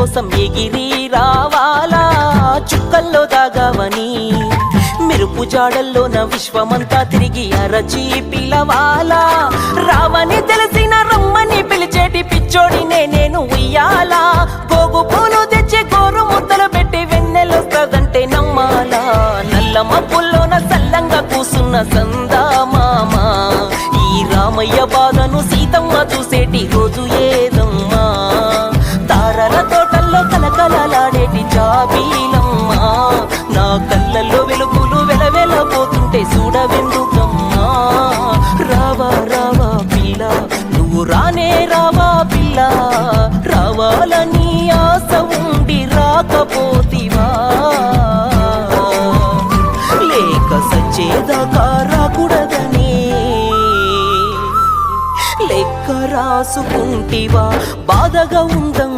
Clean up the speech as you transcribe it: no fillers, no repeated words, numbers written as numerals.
కోసం ఎగిరి రావాలా చుక్కల్లో దాగావని మెరుపు జాడల్లోన విశ్వమంతా తిరిగి అరచి పిలవాలా రావని తెలిసిన రమ్మని పిలిచేటి పిచ్చోడినే నేను ఉయ్యాలా గోగు పూలు తెచ్చి గోరు ముద్దలు పెట్టి వెన్నెలొస్తదంటే నమ్మాలా నల్ల మబ్బుల్లోన సల్లంగా కూసున్న సందామామ ఈ రామయ్య బాధను సీతమ్మ చూసేటి రోజు ఏదమ్మా తారల తోటల్లో కలకలలాడేటి జాబీలమ్మా నా కళ్ళల్లో వెలుగులు వెలవెలపోతుంటే చూడవెందుకమ్మా రావా రావా పిల్ల నువ్వు రానే రావా పిల్ల రావాలని ఆశ ఉండి రాకపోతివా లేక సచ్చేదాకా రాకూడదని లెక్క రాసుకుంటివా బాధగా ఉందం